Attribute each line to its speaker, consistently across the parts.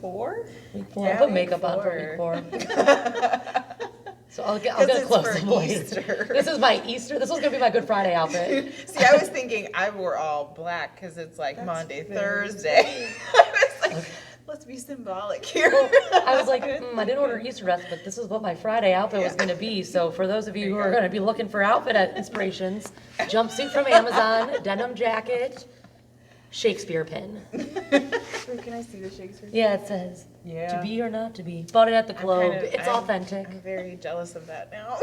Speaker 1: 4?
Speaker 2: Week 4.
Speaker 3: Yeah,
Speaker 2: I'll put
Speaker 3: week
Speaker 2: makeup on for
Speaker 3: 4.
Speaker 2: week 4. So I'll get
Speaker 3: it's
Speaker 2: close
Speaker 3: for
Speaker 2: up later.
Speaker 3: Easter.
Speaker 2: This is my Easter. This was gonna be my Good Friday outfit.
Speaker 3: See, I was thinking I wore all black because it's like
Speaker 1: That's
Speaker 3: Monday,
Speaker 1: very
Speaker 3: Thursday. I was like, let's be symbolic here.
Speaker 2: Well, I was like, I didn't order Easter dress, but this is what my Friday outfit was gonna be. So for those of you who are gonna be looking for outfit inspirations, jumpsuit from Amazon, denim jacket, Shakespeare pin.
Speaker 1: Wait, can I see the Shakespeare?
Speaker 2: Yeah, it says
Speaker 3: Yeah.
Speaker 2: to be or not to be. Bought it at the Globe. It's
Speaker 3: I'm
Speaker 2: authentic.
Speaker 3: very jealous of that now.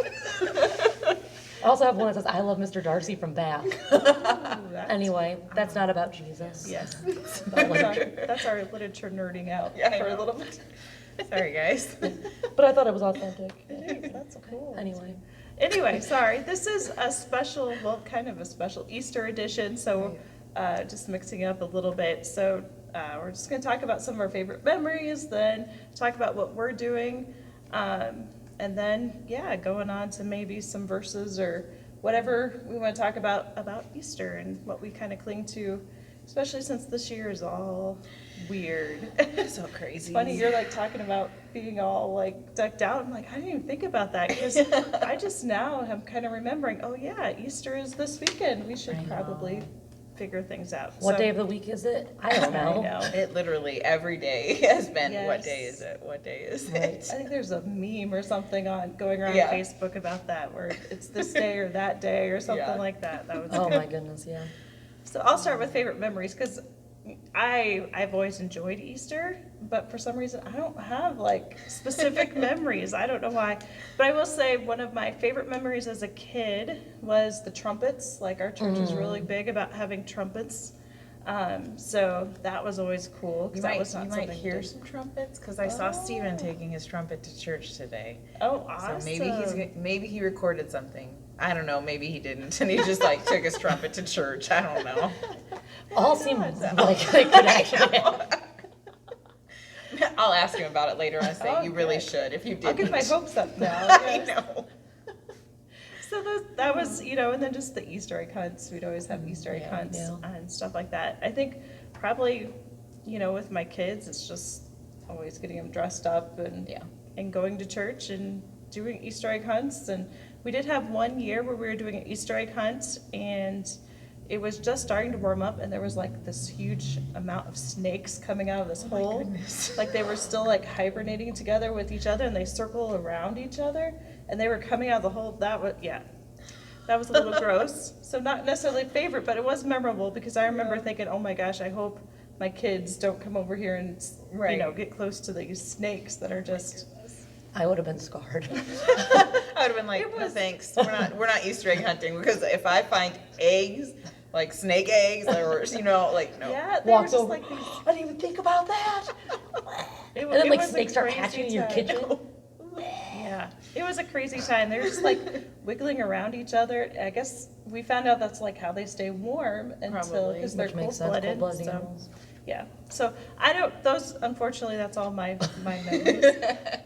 Speaker 2: I also have one that says I love Mr. Darcy from Bath. Anyway, that's not about Jesus.
Speaker 1: Yes.
Speaker 2: About
Speaker 1: That's our literature nerding out
Speaker 3: Yeah, I
Speaker 1: for a
Speaker 3: know.
Speaker 1: little bit.
Speaker 3: Sorry, guys.
Speaker 2: But I thought it was authentic.
Speaker 1: That's cool.
Speaker 2: Anyway,
Speaker 1: sorry. This is a special, well, kind of a special Easter edition. So just mixing it up a little bit. So we're just going to talk about some of our favorite memories, then talk about what we're doing, and then, going on to maybe some verses or whatever we want to talk about Easter and what we kind of cling to, especially since this year is all weird.
Speaker 3: So crazy.
Speaker 1: It's funny, you're like talking about being all like decked out. I'm like, I didn't even think about that because I just now am kind of remembering, oh yeah, Easter is this weekend. We should
Speaker 2: I know.
Speaker 1: probably figure things out.
Speaker 2: what
Speaker 1: So-
Speaker 2: day of the week is it? I don't know.
Speaker 1: I know.
Speaker 3: It literally every day has been, what
Speaker 1: Yes.
Speaker 3: day is it? What day is
Speaker 2: Right.
Speaker 3: it?
Speaker 1: I think there's a meme or something going around
Speaker 3: Yeah.
Speaker 1: Facebook about that where it's this day or that day or something
Speaker 3: Yeah.
Speaker 1: like that. That was
Speaker 2: Oh
Speaker 1: good.
Speaker 2: my goodness, yeah.
Speaker 1: So I'll start with favorite memories because I've always enjoyed Easter, but for some reason I don't have like specific memories. I don't know why. But I will say one of my favorite memories as a kid was the trumpets. Like our church is really big about having trumpets. So that was always cool. 'Cause
Speaker 3: You
Speaker 1: that
Speaker 3: might,
Speaker 1: was not
Speaker 3: you might
Speaker 1: something
Speaker 3: hear
Speaker 1: we did.
Speaker 3: some trumpets because I saw Steven taking his trumpet to church today.
Speaker 1: Oh, awesome.
Speaker 3: So maybe he recorded something. I don't know. Maybe he didn't, and he just like took his trumpet to church. I don't know.
Speaker 2: All seem like they could actually happen.
Speaker 3: I'll ask him about it later and I say you really
Speaker 1: Okay.
Speaker 3: should if you didn't.
Speaker 1: I'll get my hopes up now.
Speaker 3: I
Speaker 1: yes.
Speaker 3: know.
Speaker 1: So that was, and then just the Easter egg hunts. We'd always have Easter egg hunts
Speaker 2: Yeah.
Speaker 1: and stuff like that. I think probably, with my kids, it's just always getting them dressed up and going to church and doing Easter egg hunts. And we did have one year where we were doing an Easter egg hunt and it was just starting to warm up and there was like this huge amount of snakes coming out of this hole.
Speaker 3: goodness.
Speaker 1: Like they were still like hibernating together with each other and they circle around each other and they were coming out of the hole. That was a little gross. So not necessarily a favorite, but it was memorable because I remember thinking, oh my gosh, I hope my kids don't come over here and, get close to these snakes that are just...
Speaker 2: I would have been scarred.
Speaker 3: I would have been like, no thanks. We're not Easter egg hunting because if I find eggs, like snake eggs, or no.
Speaker 1: Yeah, they
Speaker 2: Walks
Speaker 1: were just
Speaker 2: over.
Speaker 1: like these...
Speaker 2: I didn't even think about that.
Speaker 1: It
Speaker 2: And then
Speaker 1: it
Speaker 2: like
Speaker 1: was a
Speaker 2: snakes start
Speaker 1: crazy
Speaker 2: hatching in your
Speaker 1: time.
Speaker 2: kitchen.
Speaker 1: Yeah, it was a crazy time. They were just like wiggling around each other. I guess we found out that's like how they stay warm until
Speaker 3: Probably.
Speaker 1: because they're
Speaker 2: Which makes sense,
Speaker 1: cold-blooded.
Speaker 2: cold-blooded
Speaker 1: So
Speaker 2: animals.
Speaker 1: yeah, so I don't. Those unfortunately, that's all my memories.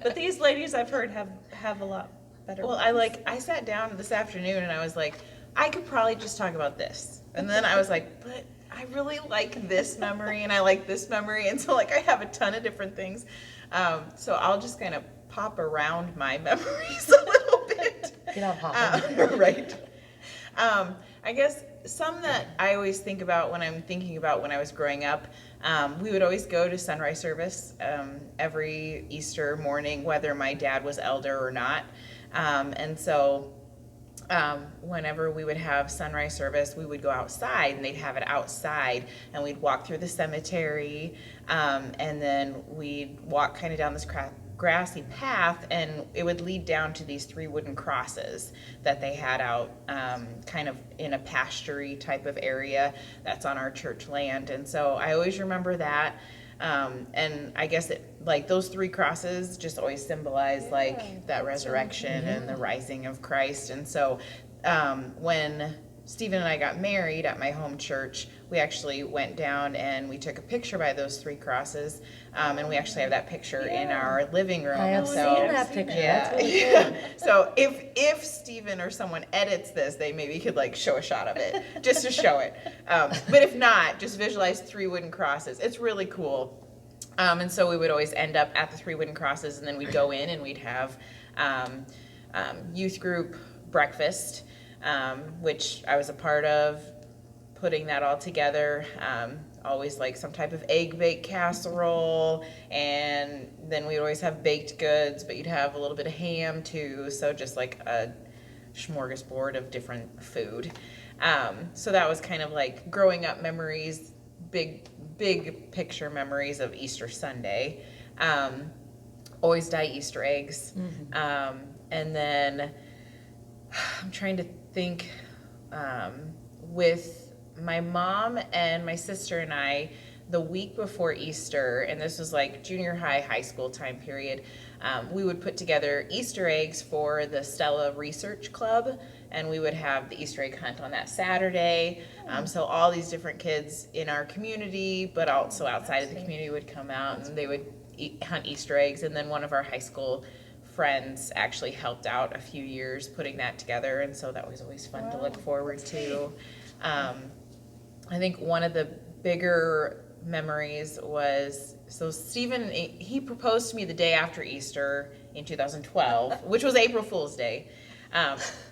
Speaker 1: But these ladies I've heard have a lot better.
Speaker 3: Well, I sat down this afternoon and I was like, I could probably just talk about this. And then I was like, but I really like this memory and I like this memory. And so like I have a ton of different things. So I'll just kind of pop around my memories a little bit.
Speaker 2: Get out hopping.
Speaker 3: Right. I guess some that I always think about when I'm thinking about when I was growing up, we would always go to sunrise service every Easter morning, whether my dad was elder or not. And so whenever we would have sunrise service, we would go outside and they'd have it outside and we'd walk through the cemetery and then we'd walk kind of down this grassy path and it would lead down to these 3 wooden crosses that they had out kind of in a pasture-y type of area that's on our church land. And so I always remember that. And I guess those 3 crosses just always symbolize that resurrection and the rising of Christ. And so when Stephen and I got married at my home church, we actually went down and we took a picture by those 3 crosses. And we actually have that picture in our living room.
Speaker 2: I have
Speaker 3: So,
Speaker 2: seen that picture.
Speaker 3: yeah.
Speaker 2: That's really cool.
Speaker 3: So if Stephen or someone edits this, they maybe could show a shot of it just to show it. But if not, just visualize 3 wooden crosses. It's really cool. And so we would always end up at the Three Wooden Crosses, and then we'd go in and we'd have youth group breakfast, which I was a part of, putting that all together. Always like some type of egg baked casserole, and then we'd always have baked goods, but you'd have a little bit of ham too, so just like a smorgasbord of different food. So that was kind of like growing up memories, big picture memories of Easter Sunday. Always dye Easter eggs. And then I'm trying to think, with my mom and my sister and I, the week before Easter, and this was like junior high, high school time period, we would put together Easter eggs for the Stella Research Club, and we would have the Easter egg hunt on that Saturday. So all these different kids in our community, but also outside of the community, would come out and they would hunt Easter eggs. And then one of our high school friends actually helped out a few years putting that together, and so that was always fun to look forward to. I think one of the bigger memories was, so Stephen, he proposed to me the day after Easter in 2012, which was April Fool's Day.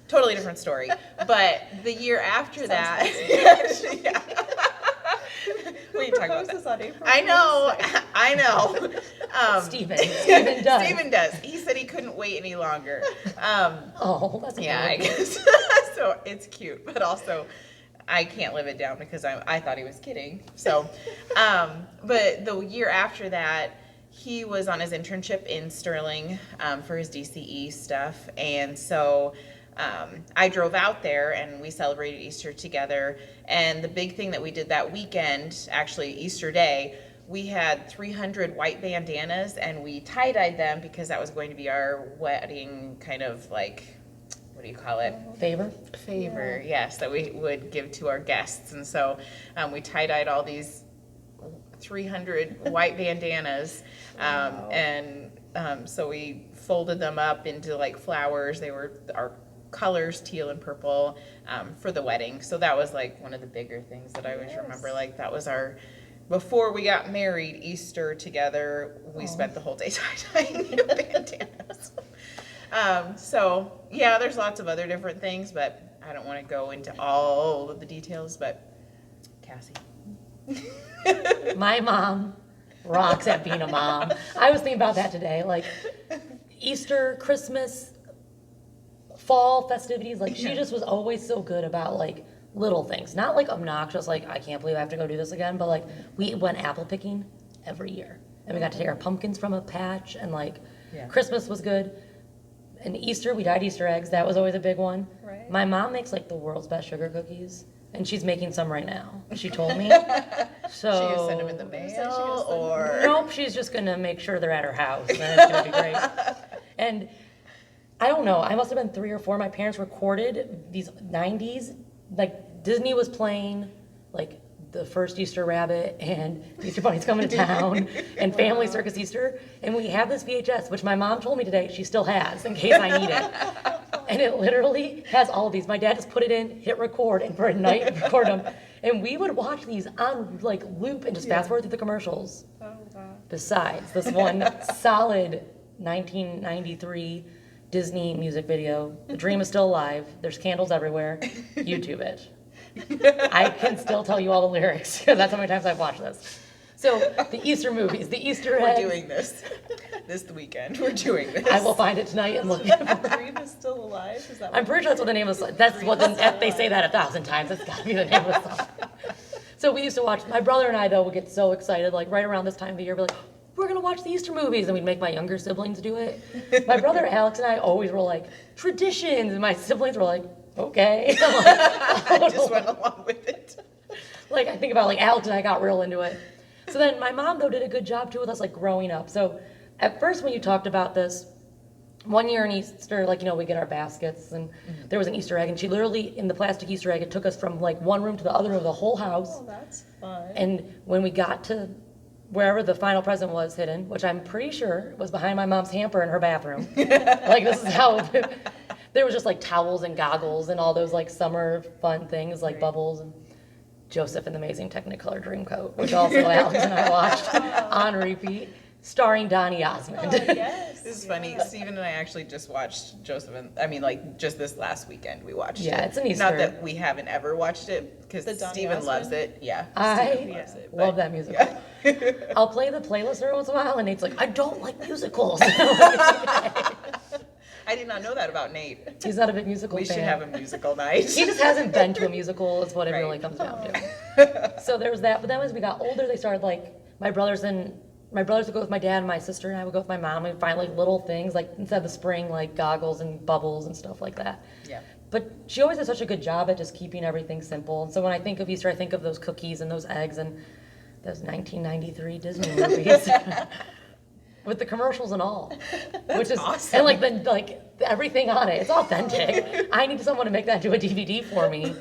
Speaker 3: Totally different story. But the year after that, yeah. We didn't talk about that.
Speaker 1: On April
Speaker 3: I know.
Speaker 2: Stephen does.
Speaker 3: Stephen does. He said he couldn't wait any longer.
Speaker 2: Oh, that's
Speaker 3: Yeah, I
Speaker 2: cute.
Speaker 3: guess. So it's cute, but also I can't live it down because I thought he was kidding. So, but the year after that, he was on his internship in Sterling for his DCE stuff, and so I drove out there and we celebrated Easter together. And the big thing that we did that weekend, actually Easter Day, we had 300 white bandanas and we tie-dyed them because that was going to be our wedding kind of like, what do you call it? Favor, yes, that we would give to our guests. And so we tie-dyed all these 300 white bandanas, and so we folded them up into like flowers. They were our colors, teal and purple, for the wedding. So that was like one of the bigger things that I always remember. Like that was our, before we got married, Easter together, we spent the whole day tie-dyeing bandanas. So yeah, there's lots of other different things, but I don't want to go into all of the details, but Cassie.
Speaker 2: My mom rocks at being a mom. I was thinking about that today, like Easter, Christmas, fall festivities, like she just was always so good about like little things, not like obnoxious, like I can't believe I have to go do this again, but like we went apple picking every year and we got to take our pumpkins from a patch, and like Christmas was good. And Easter, we dyed Easter eggs. That was always a big one.
Speaker 1: Right.
Speaker 2: My mom makes like the world's best sugar cookies, and she's making some right now. She told me. So
Speaker 3: She gonna send them in the mail, or
Speaker 2: nope, she's just gonna make sure they're at her house, and it's gonna be great. And I don't know, I must have been 3 or 4. My parents recorded these 90s, like Disney was playing like the first Easter Rabbit and Easter Bunny's Coming to Town and Family Circus Easter, and we have this VHS, which my mom told me today she still has in case I need it. And it literally has all of these. My dad just put it in, hit record, and for a night record them. And we would watch these on like loop and just fast forward through the commercials.
Speaker 1: Oh, wow.
Speaker 2: Besides this one solid 1993 Disney music video, The Dream is Still Alive. There's candles everywhere. YouTube it. I can still tell you all the lyrics because that's how many times I've watched this. So the Easter movies, the Easter
Speaker 3: we're
Speaker 2: eggs.
Speaker 3: doing this weekend. We're doing this.
Speaker 2: I will find it tonight and look at it.
Speaker 1: The Dream is Still Alive? Is that
Speaker 2: I'm pretty sure that's what the name of the song. That's what they say that 1,000 times. That's got to be the name of the song. So we used to watch. My brother and I though would get so excited, like right around this time of the year, be like, we're gonna watch the Easter movies, and we'd make my younger siblings do it. My brother Alex and I always were like traditions, and my siblings were like, okay. I'm like,
Speaker 3: I just went along with it.
Speaker 2: like I think about like Alex and I got real into it. So then my mom though did a good job too with us like growing up. So at first when you talked about this, one year in Easter, like, you know, we get our baskets and there was an Easter egg, and she literally in the plastic Easter egg, it took us from like one room to the other room of the whole house.
Speaker 1: Oh, that's fun.
Speaker 2: And when we got to wherever the final present was hidden, which I'm pretty sure was behind my mom's hamper in her bathroom, like this is how there was just like towels and goggles and all those like summer fun things like bubbles, and Joseph and the Amazing Technicolor Dreamcoat, which also Alex and I watched on repeat, starring Donny Osmond.
Speaker 1: Oh, yes.
Speaker 3: This is funny. Steven and I actually just watched Joseph just this last weekend we watched it.
Speaker 2: Yeah, it's an Easter.
Speaker 3: Not that we haven't ever watched it, because
Speaker 1: The Donny
Speaker 3: Steven loves
Speaker 1: Osmond?
Speaker 3: it. Yeah.
Speaker 2: I
Speaker 3: Steven loves it,
Speaker 2: love
Speaker 3: but-
Speaker 2: that musical.
Speaker 3: Yeah.
Speaker 2: I'll play the playlist every once in a while, and Nate's like, I don't like musicals.
Speaker 3: I did not know that about Nate.
Speaker 2: He's not a big musical
Speaker 3: We
Speaker 2: fan.
Speaker 3: should have a musical night.
Speaker 2: He just hasn't been to a musical, is what it
Speaker 3: Right.
Speaker 2: really comes down to. So there was that, but then as we got older, they started like, my brothers would go with my dad, and my sister and I would go with my mom, and find like little things, like instead of the spring, like goggles and bubbles and stuff like that.
Speaker 3: Yeah.
Speaker 2: But she always did such a good job at just keeping everything simple. And so when I think of Easter, I think of those cookies and those eggs and those 1993 Disney movies. With the commercials and all, which is
Speaker 3: awesome.
Speaker 2: and like everything on it. It's authentic. I need someone to make that into a DVD for me.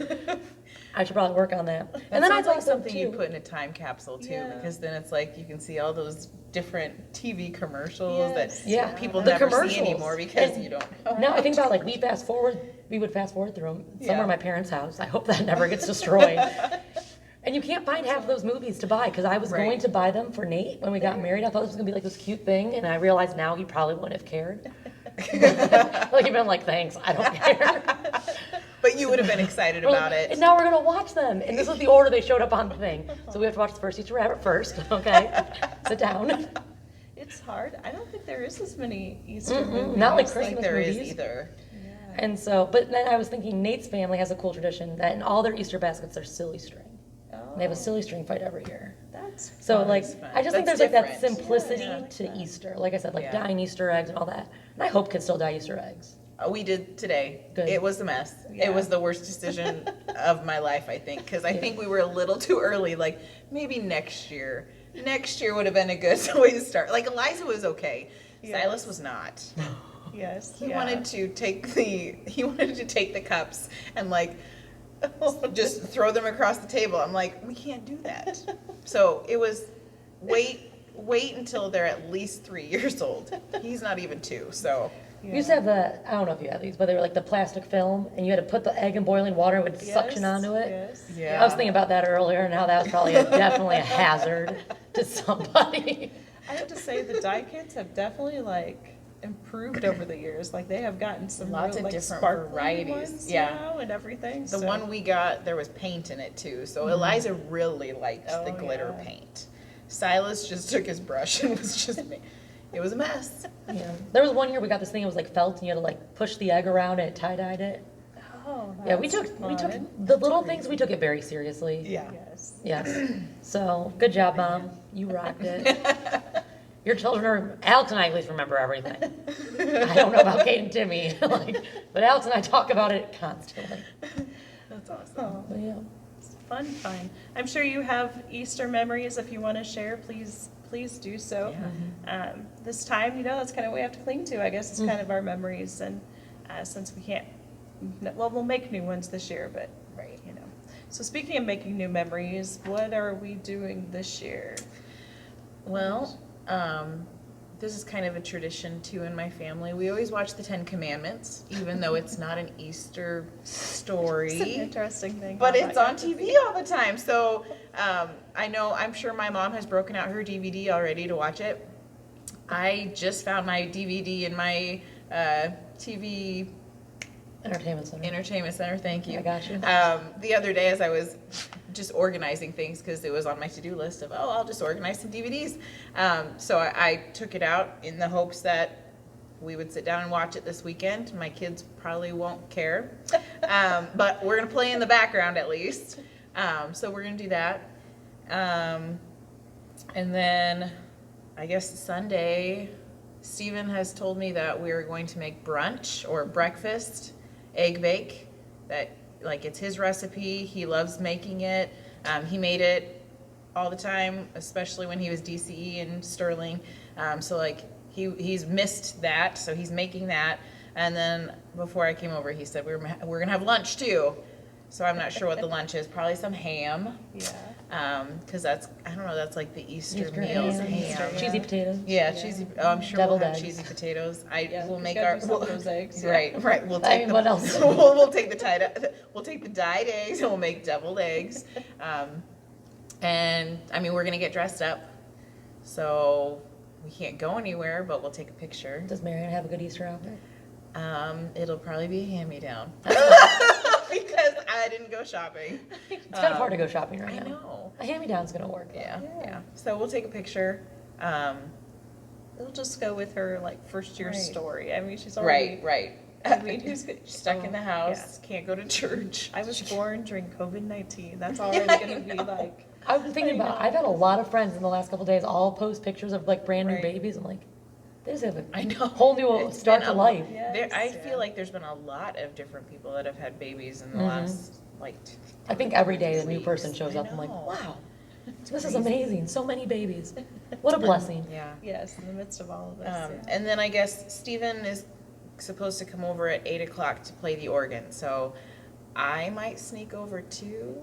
Speaker 2: I should probably work on that. And then I
Speaker 3: sounds like
Speaker 2: thought
Speaker 3: something you
Speaker 2: too.
Speaker 3: put in a time capsule too,
Speaker 1: Yeah.
Speaker 3: because then it's like you can see all those different TV commercials
Speaker 1: Yes.
Speaker 3: that
Speaker 2: Yeah.
Speaker 3: people
Speaker 2: The
Speaker 3: never see
Speaker 2: commercials.
Speaker 3: anymore because
Speaker 2: And
Speaker 3: you don't know.
Speaker 2: Now I think about like we would fast forward through them somewhere
Speaker 1: Yeah.
Speaker 2: at my parents' house. I hope that never gets destroyed. And you can't find half of those movies to buy because I was going
Speaker 3: Right.
Speaker 2: to buy them for Nate when we got married. I thought this was gonna be like this cute thing, and I realized now he probably wouldn't have cared. Like he'd been like, thanks, I don't care.
Speaker 3: But you would have been excited about it.
Speaker 2: And now we're gonna watch them. And this is the order they showed up on the thing. So we have to watch the first Easter Rabbit first, okay? Sit down.
Speaker 1: It's hard. I don't think there is as many Easter movies.
Speaker 2: Not like
Speaker 3: I don't think
Speaker 2: Christmas
Speaker 3: there is
Speaker 2: movies.
Speaker 3: either.
Speaker 2: And so, but then I was thinking Nate's family has a cool tradition that in all their Easter baskets are silly string.
Speaker 1: Oh,
Speaker 2: They have a silly string fight every year.
Speaker 1: that's
Speaker 2: So
Speaker 1: fun.
Speaker 2: like,
Speaker 3: fun.
Speaker 2: I just think
Speaker 3: That's
Speaker 2: there's like that
Speaker 3: different.
Speaker 2: simplicity
Speaker 1: Yeah, I like
Speaker 2: to
Speaker 1: that.
Speaker 2: Easter. Like I said, like
Speaker 3: Yeah.
Speaker 2: dyeing Easter eggs and all that. And I hope kids still dye Easter eggs.
Speaker 3: We did today.
Speaker 2: Good.
Speaker 3: It was a mess.
Speaker 1: Yeah.
Speaker 3: It was the worst decision of my life, I think, because I think we were a little too early. Like maybe next year. Next year would have been a good way to start. Like Eliza was okay.
Speaker 1: Yes.
Speaker 3: Silas was not.
Speaker 1: Yes.
Speaker 3: He
Speaker 1: yeah.
Speaker 3: wanted to take the cups and like just throw them across the table. I'm like, we can't do that. So it was wait until they're at least 3 years old. He's not even 2, so
Speaker 2: We used to have the, I don't know if you had these, but they were like the plastic film and you had to put the egg in boiling water and it would suction
Speaker 1: Yes,
Speaker 2: onto it.
Speaker 1: Yes.
Speaker 3: yeah.
Speaker 2: I was thinking about that earlier and how that was probably definitely a hazard to somebody.
Speaker 1: I have to say the dye kits have definitely like improved over the years. Like they have gotten some
Speaker 3: Lots
Speaker 1: real,
Speaker 3: of
Speaker 1: like,
Speaker 3: different
Speaker 1: sparkly
Speaker 3: varieties.
Speaker 1: ones
Speaker 3: Yeah.
Speaker 1: now and everything.
Speaker 3: The
Speaker 1: so.
Speaker 3: one we got, there was paint in it too. So Eliza really liked the
Speaker 1: Oh,
Speaker 3: glitter
Speaker 1: yeah.
Speaker 3: paint. Silas just took his brush and was just, it was a mess.
Speaker 2: Yeah. There was one year we got this thing, it was like felt and you had to like push the egg around and it tie-dyed it.
Speaker 1: Oh,
Speaker 2: Yeah, we
Speaker 1: that's
Speaker 2: took
Speaker 1: fun.
Speaker 2: the little things, we took it very seriously.
Speaker 3: Yeah.
Speaker 1: Yes.
Speaker 2: Yes. So, good job, Mom. You rocked it. Your children are, Alex and I at least remember everything. I don't know about Kate and Timmy, like, but Alex and I talk about it constantly.
Speaker 3: That's awesome.
Speaker 1: Oh,
Speaker 2: But yeah.
Speaker 1: it's fun. I'm sure you have Easter memories. If you want to share, please do so. This time, that's kind of what we have to cling to. I guess it's kind of our memories, and since we can't, well, we'll make new ones this year, but
Speaker 3: Right.
Speaker 1: So speaking of making new memories, what are we doing this year?
Speaker 3: Well, this is kind of a tradition too in my family. We always watch the 10 Commandments, even though it's not an Easter
Speaker 1: It's an
Speaker 3: story.
Speaker 1: interesting thing.
Speaker 3: But
Speaker 1: how
Speaker 3: it's
Speaker 1: that
Speaker 3: on
Speaker 1: got to
Speaker 3: TV
Speaker 1: be.
Speaker 3: all the time. So I'm sure my mom has broken out her DVD already to watch it. I just found my DVD in my TV
Speaker 2: Entertainment Center.
Speaker 3: Entertainment Center. Thank you.
Speaker 2: I got you.
Speaker 3: The other day as I was just organizing things because it was on my to-do list of, I'll just organize some DVDs. So I took it out in the hopes that we would sit down and watch it this weekend. My kids probably won't care. But we're going to play in the background at least. So we're going to do that. And then I guess Sunday, Stephen has told me that we're going to make brunch or breakfast, egg bake. That like it's his recipe. He loves making it. He made it all the time, especially when he was DCE in Sterling. So like he's missed that, so he's making that. And then before I came over, he said we're gonna have lunch too. So I'm not sure what the lunch is. Probably some ham.
Speaker 1: Yeah.
Speaker 3: Because that's, I don't know, that's like the Easter
Speaker 2: Easter
Speaker 3: meals,
Speaker 2: ham,
Speaker 3: ham.
Speaker 2: Cheesy potatoes.
Speaker 3: Yeah,
Speaker 1: Yeah.
Speaker 3: cheesy, oh, I'm sure
Speaker 2: Deviled
Speaker 3: we'll have
Speaker 2: eggs.
Speaker 3: cheesy potatoes. We'll
Speaker 1: we
Speaker 3: make
Speaker 1: gotta
Speaker 3: our,
Speaker 1: do some of those eggs, yeah.
Speaker 3: right, we'll
Speaker 2: I
Speaker 3: take
Speaker 2: mean,
Speaker 3: the,
Speaker 2: what else?
Speaker 3: we'll take the dyed eggs and we'll make deviled eggs. And, I mean, we're gonna get dressed up, so we can't go anywhere, but we'll take a picture.
Speaker 2: Does Marianne have a good Easter outfit?
Speaker 3: It'll probably be a hand-me-down. Because I didn't go shopping.
Speaker 2: It's kind of hard to go shopping right
Speaker 3: I
Speaker 2: now.
Speaker 3: know.
Speaker 2: A hand-me-down's gonna work. though.
Speaker 3: Yeah,
Speaker 1: Yeah.
Speaker 3: yeah. So we'll take a picture.
Speaker 1: It'll just go with her like first year
Speaker 3: Right.
Speaker 1: story. I mean, she's already.
Speaker 3: Right.
Speaker 1: I mean, who's
Speaker 3: Stuck in the
Speaker 1: oh,
Speaker 3: house, can't go to church.
Speaker 1: I was born during COVID-19. That's already
Speaker 3: I
Speaker 1: gonna be
Speaker 3: know.
Speaker 1: like.
Speaker 2: I've been thinking
Speaker 1: I
Speaker 2: about,
Speaker 1: know.
Speaker 2: I've had a lot of friends in the last couple days all post pictures of like brand new
Speaker 1: Right.
Speaker 2: babies. I'm like, they just have
Speaker 3: I
Speaker 2: a
Speaker 3: know.
Speaker 2: whole new
Speaker 3: It's
Speaker 2: start
Speaker 3: been
Speaker 2: to
Speaker 3: a-
Speaker 2: life.
Speaker 1: Yes,
Speaker 3: I
Speaker 1: yeah.
Speaker 3: feel like there's been a lot of different people that have had babies in the
Speaker 2: Mhm.
Speaker 3: last, like,
Speaker 2: I think every day a new person
Speaker 3: weeks.
Speaker 2: shows
Speaker 3: I
Speaker 2: up. I'm like,
Speaker 3: know.
Speaker 2: wow,
Speaker 3: It's
Speaker 2: this is
Speaker 3: crazy.
Speaker 2: amazing. So many babies. What a blessing.
Speaker 3: Yeah.
Speaker 1: Yes, in the midst of all of this. yeah.
Speaker 3: And then I guess Stephen is supposed to come over at 8 o'clock to play the organ, so I might sneak over too.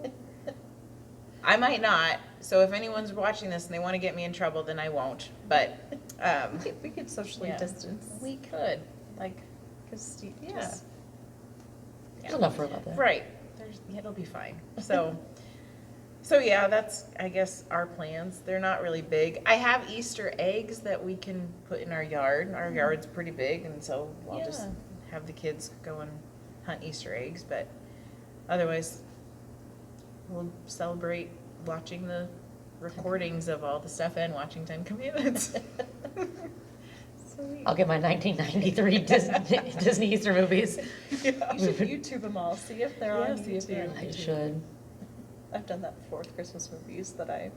Speaker 3: I might not, so if anyone's watching this and they want to get me in trouble, then I won't, but,
Speaker 1: We could socially
Speaker 3: yeah.
Speaker 1: distance.
Speaker 3: we could, like,
Speaker 1: Because Steve.
Speaker 3: yeah.
Speaker 1: Just,
Speaker 2: There's enough room out there.
Speaker 3: Right, it'll be fine, so yeah, that's, I guess, our plans, they're not really big. I have Easter eggs that we can put in our yard, our yard's pretty big, and so I'll just
Speaker 1: Yeah.
Speaker 3: have the kids go and hunt Easter eggs, but otherwise, we'll celebrate watching the recordings of all the stuff and watching Ten Commandments.
Speaker 1: sweet.
Speaker 2: I'll get my 1993 Disney Easter movies.
Speaker 1: You should YouTube them all. See if they're on
Speaker 3: Yeah, see if they're
Speaker 1: YouTube.
Speaker 2: I should.
Speaker 1: I've done that before with Christmas movies that I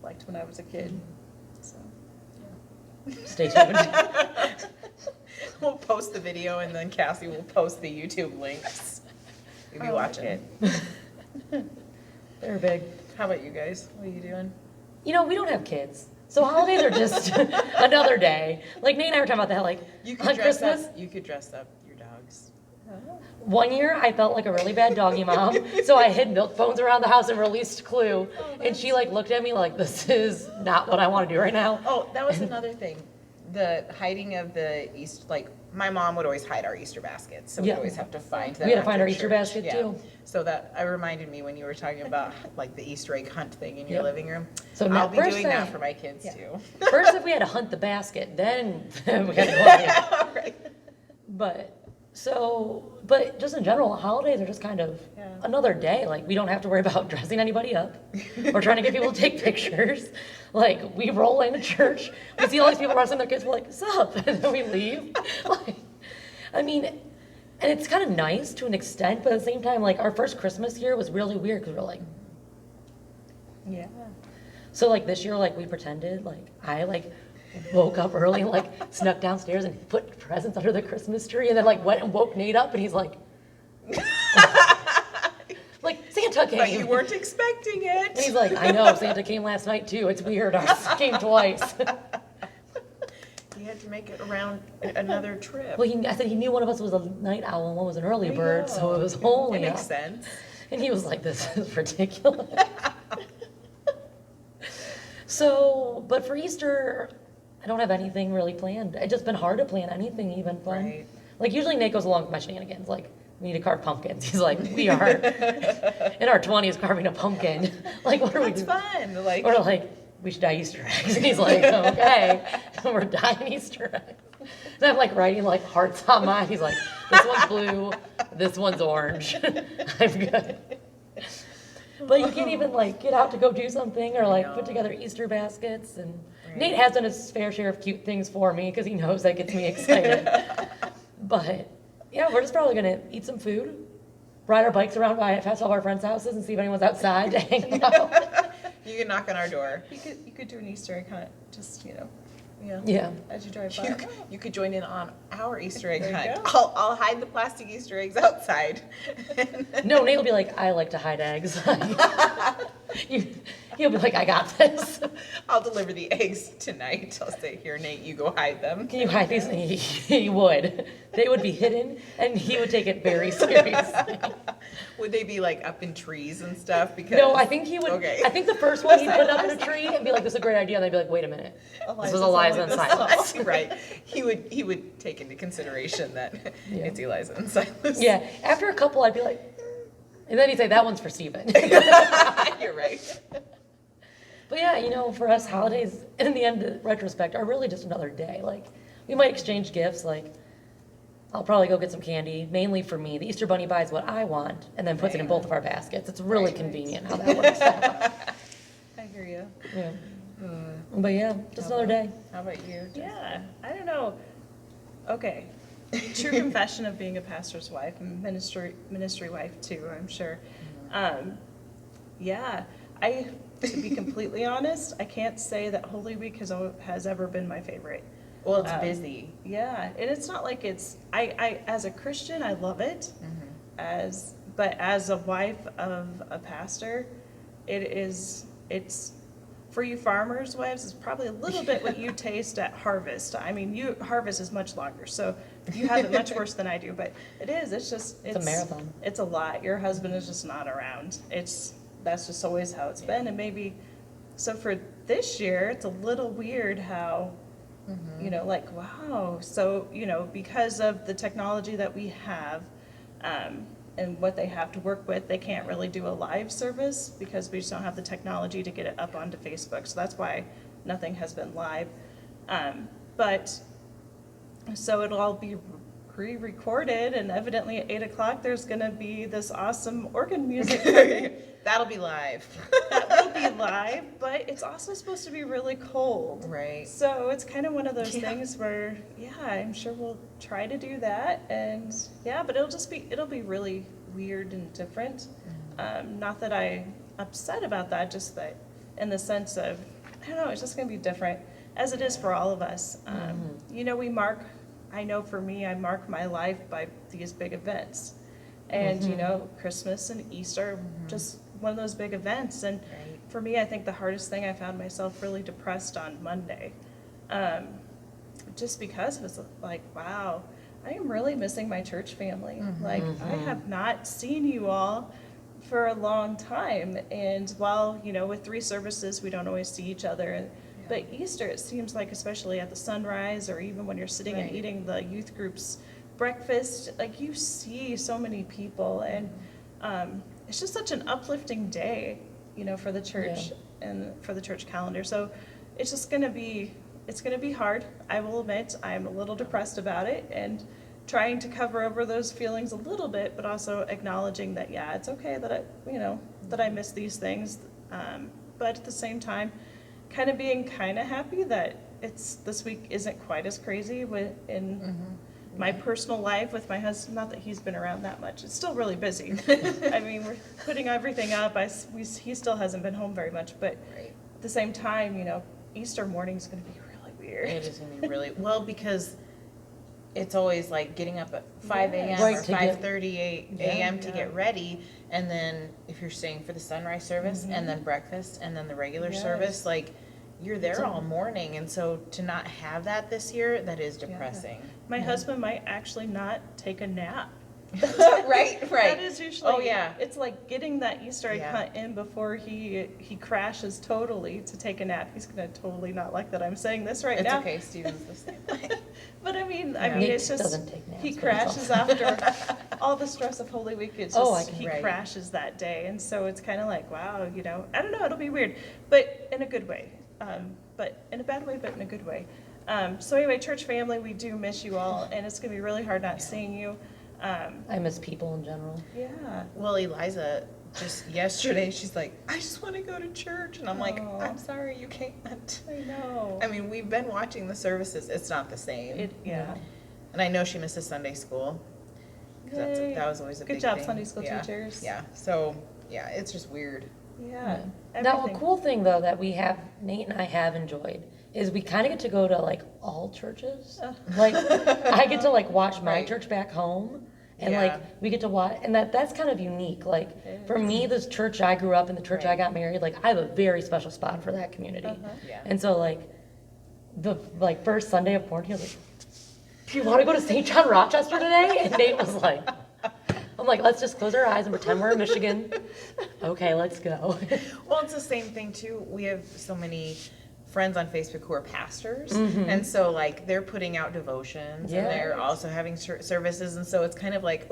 Speaker 1: liked when I was a kid. So.
Speaker 2: Stay tuned.
Speaker 3: We'll post the video and then Cassie will post the YouTube links. You'll be
Speaker 1: I like
Speaker 3: watching.
Speaker 1: it.
Speaker 2: They're big.
Speaker 3: How about you guys? What are you doing?
Speaker 2: You know, we don't have kids. So holidays are just another day. Like Nate and I were talking about that, like
Speaker 3: You
Speaker 2: on
Speaker 3: could dress
Speaker 2: Christmas.
Speaker 3: up. You could dress up your dogs.
Speaker 1: Oh.
Speaker 2: One year I felt like a really bad doggy mom, so I hid milk bones around the house and released Clue. And she like looked at me like, this is not what I want to do right now.
Speaker 3: Oh, that was another thing. The hiding of the Easter, like, my mom would always hide our Easter baskets, so we'd
Speaker 2: Yeah.
Speaker 3: always have to find them.
Speaker 2: We had to find
Speaker 3: after
Speaker 2: our Easter
Speaker 3: church.
Speaker 2: basket,
Speaker 3: Yeah.
Speaker 2: too.
Speaker 3: So that reminded me when you were talking about like the Easter egg hunt thing in your
Speaker 2: Yep.
Speaker 3: living room.
Speaker 2: So
Speaker 3: I'll
Speaker 2: now
Speaker 3: be
Speaker 2: first
Speaker 3: doing
Speaker 2: thing-
Speaker 3: that for my kids
Speaker 1: Yeah.
Speaker 3: too.
Speaker 2: First, if we had to hunt the basket, then we had to go on it.
Speaker 3: Right.
Speaker 2: But just in general, holidays are just kind of
Speaker 1: Yeah.
Speaker 2: another day. Like, we don't have to worry about dressing anybody up or trying to get people to take pictures. Like, we roll into church, we see all these people wrestling their kids, we're like, sup? And then we leave. Like, I mean, and it's kind of nice to an extent, but at the same time, like, our first Christmas year was really weird because we were like,
Speaker 1: Yeah.
Speaker 2: so like this year, like, we pretended, like, I like woke up early and like snuck downstairs and put presents under the Christmas tree and then like went and woke Nate up and he's like, like, Santa came.
Speaker 3: But you weren't expecting
Speaker 2: And he's
Speaker 3: it.
Speaker 2: like, I know, Santa came last night too. It's weird. Ours came twice.
Speaker 3: You had to make it around another trip.
Speaker 2: Well, I said he knew one of us was a night owl and one was an early
Speaker 3: There you
Speaker 2: bird,
Speaker 3: go.
Speaker 2: so it was holy.
Speaker 3: It makes sense.
Speaker 2: And he was like, this is ridiculous. So, but for Easter, I don't have anything really planned. It's just been hard to plan anything even fun.
Speaker 3: Right.
Speaker 2: Like usually Nate goes along with my shenanigans. Like, we need to carve pumpkins. He's like, we are in our 20s carving a pumpkin. Like, what are we
Speaker 3: It's
Speaker 2: doing?
Speaker 3: fun. Like,
Speaker 2: We're like, we should dye Easter eggs. And he's like, okay. And we're dyeing Easter eggs. And I'm like writing like hearts on mine. He's like, this one's blue, this one's orange. I'm good. But you can't even like get out to go do something or like put
Speaker 3: know.
Speaker 2: together Easter baskets. And
Speaker 3: Right.
Speaker 2: Nate has done his fair share of cute things for me because he knows that gets me excited. But yeah, we're just probably gonna eat some food, ride our bikes around past all of our friends' houses and see if anyone's outside to hang out.
Speaker 3: you can knock on our door.
Speaker 1: You could do an Easter egg hunt, just,
Speaker 3: Yeah.
Speaker 2: Yeah.
Speaker 1: as you drive by.
Speaker 3: You could join in on our Easter egg
Speaker 1: There you
Speaker 3: hunt.
Speaker 1: go.
Speaker 3: I'll hide the plastic Easter eggs outside.
Speaker 2: No, Nate will be like, I like to hide eggs. You- He'll be like, I got this.
Speaker 3: I'll deliver the eggs tonight. I'll say, here, Nate, you go hide them.
Speaker 2: Can you hide these? And he would. They would be hidden, and he would take it very seriously.
Speaker 3: Would they be like up in trees and stuff? Because
Speaker 2: No, I think he would.
Speaker 3: Okay.
Speaker 2: I think the first one he'd put up in a tree and be like, "This is a great idea," and they'd be like, "Wait a minute, this was Eliza and Silas."
Speaker 3: Right. He would take into consideration that
Speaker 2: Yeah.
Speaker 3: it's Eliza and Silas.
Speaker 2: Yeah. After a couple, I'd be like, and then he'd say, "That one's for Steven."
Speaker 3: You're right.
Speaker 2: But yeah, you know, for us, holidays, in the end, of retrospect, are really just another day. Like, we might exchange gifts. Like, I'll probably go get some candy, mainly for me. The Easter Bunny buys what I want and then puts it in both of our baskets. It's really convenient how that works out.
Speaker 1: I hear you.
Speaker 2: Yeah. But yeah, just another day.
Speaker 3: How about you?
Speaker 1: Yeah, I don't know. Okay, true confession of being a pastor's wife and ministry wife too, I'm sure. Yeah, to be completely honest, I can't say that Holy Week has ever been my favorite.
Speaker 3: Well, it's busy.
Speaker 1: Yeah, and it's not like I as a Christian, I love it. But as a wife of a pastor, it's for you farmers' wives, it's probably a little bit what you taste at harvest. I mean, harvest is much longer, so you have it much worse than I do, but it's
Speaker 2: a marathon.
Speaker 1: It's a lot. Your husband is just not around. That's just always how it's been, and maybe, so for this year, it's a little weird how, you know, like, wow. So, you know, because of the technology that we have, and what they have to work with, they can't really do a live service because we just don't have the technology to get it up onto Facebook. So that's why nothing has been live. But, so it'll all be pre-recorded, and evidently at 8 o'clock, there's gonna be this awesome organ music coming.
Speaker 3: That'll be live.
Speaker 1: That will be live, but it's also supposed to be really cold.
Speaker 3: Right.
Speaker 1: So it's kind of one of those things where, yeah, I'm sure we'll try to do that, and yeah, but it'll be really weird and different. Not that I'm upset about that, just that in the sense of, I don't know, it's just gonna be different, as it is for all of us. You know, I know for me, I mark my life by these big events. And, you know, Christmas and Easter, just one of those big events. And for me, I think the hardest thing, I found myself really depressed on Monday. Just because it was like, wow, I am really missing my church family. Like, I have not seen you all for a long time. And while, you know, with 3 services, we don't always see each other. But Easter, it seems like, especially at the sunrise, or even when you're sitting and eating the youth group's breakfast, like, you see so many people, and it's just such an uplifting day, you know, for the church and for the church calendar. So it's just gonna be hard. I will admit, I'm a little depressed about it, and trying to cover over those feelings a little bit, but also acknowledging that, yeah, it's okay that I miss these things. But at the same time, kind of being kind of happy that this week isn't quite as crazy in my personal life with my husband. Not that he's been around that much. It's still really busy. I mean, we're putting everything up. He still hasn't been home very much, but at the same time, you know, Easter morning is going to be really weird.
Speaker 3: It is going to be really, well, because it's always like getting up at 5 a.m.
Speaker 2: Right,
Speaker 3: or
Speaker 2: to get-
Speaker 3: 5:30 a.m. to get ready. And then if you're staying for the sunrise service and then breakfast and then the regular service, like, you're there all morning. And so to not have that this year, that is depressing.
Speaker 1: My husband might actually not take a nap.
Speaker 3: Right.
Speaker 1: That is usually,
Speaker 3: Oh, yeah.
Speaker 1: it's like getting that Easter egg hunt in before he crashes totally to take a nap. He's gonna totally not like that I'm saying this right
Speaker 3: It's
Speaker 1: now.
Speaker 3: okay, Steven's the same way.
Speaker 1: But I mean,
Speaker 2: Nate
Speaker 1: it's just,
Speaker 2: doesn't take naps,
Speaker 1: he
Speaker 2: but it's
Speaker 1: crashes after all the stress of Holy Week. It's
Speaker 2: Oh,
Speaker 1: just,
Speaker 2: I can-
Speaker 1: he
Speaker 3: Right.
Speaker 1: crashes that day. And so it's kind of like, wow, you know, I don't know, it'll be weird, but in a good way. But in a bad way, but in a good way. So anyway, church family, we do miss you all, and it's gonna be really hard not seeing you.
Speaker 2: I miss people in general.
Speaker 1: Yeah.
Speaker 3: Well, Eliza, just yesterday, she's like, I just want to go to church. And I'm like,
Speaker 1: Aw.
Speaker 3: I'm sorry, you can't.
Speaker 1: I know.
Speaker 3: I mean, we've been watching the services. It's not the same.
Speaker 1: Yeah.
Speaker 3: And I know she misses Sunday school. 'Cause
Speaker 1: Yay.
Speaker 3: that was always a
Speaker 1: Good
Speaker 3: big
Speaker 1: job,
Speaker 3: thing.
Speaker 1: Sunday school
Speaker 3: Yeah.
Speaker 1: teachers.
Speaker 3: Yeah. So, yeah, it's just weird.
Speaker 1: Yeah.
Speaker 2: Now, a
Speaker 1: everything.
Speaker 2: cool thing though that Nate and I have enjoyed is we kind of get to go to like all churches. Like I get to like watch my
Speaker 3: Right.
Speaker 2: church back home, And
Speaker 3: Yeah.
Speaker 2: like, we get to watch, and that's kind of unique. Like, for me, this church I grew up in, the church I
Speaker 3: Right.
Speaker 2: got married, like, I have a very special spot for that community.
Speaker 3: Yeah.
Speaker 2: And so like, the like first Sunday of quarantine, I was like, do you want to go to St. John Rochester today? And Nate was like, I'm like, let's just close our eyes and pretend we're in Michigan. Okay, let's go.
Speaker 3: Well, it's the same thing too. We have so many friends on Facebook who are pastors, and so like they're putting out devotions,
Speaker 2: Yeah.
Speaker 3: and they're also having services, and so it's kind of like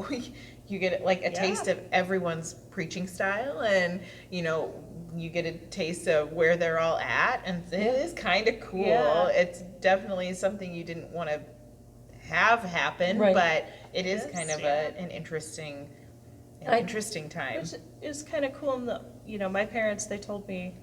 Speaker 3: you get like a taste of everyone's preaching style, and you get a taste of where they're all at, and it is kind of cool.
Speaker 1: Yeah.
Speaker 3: It's definitely something you didn't want to have happen,
Speaker 2: Right.
Speaker 3: but it is
Speaker 1: Yes,
Speaker 3: kind of
Speaker 1: yeah.
Speaker 3: an interesting
Speaker 2: I-
Speaker 3: interesting time.
Speaker 1: Which is kind of cool. My parents, they told me,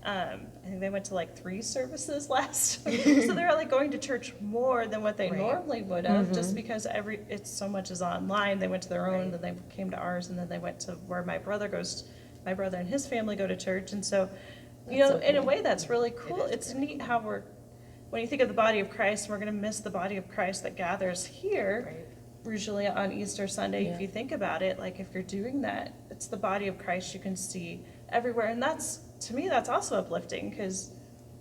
Speaker 1: I think they went to like 3 services last. So they're like going to church more than what they
Speaker 3: Right.
Speaker 1: normally would have, just because it's so much is online. They went to their own,
Speaker 3: Right.
Speaker 1: then they came to ours, and then they went to where my brother goes. My brother and his family go to church, and so,
Speaker 2: That's so
Speaker 1: in a
Speaker 2: cool.
Speaker 1: way, that's really cool.
Speaker 3: is
Speaker 1: It's neat how when you think of the body of Christ, we're going to miss the body of Christ that gathers here.
Speaker 3: Right.
Speaker 1: Usually on Easter Sunday, if
Speaker 2: Yeah.
Speaker 1: you think about it, like if you're doing that, it's the body of Christ you can see everywhere, and to me that's also uplifting, because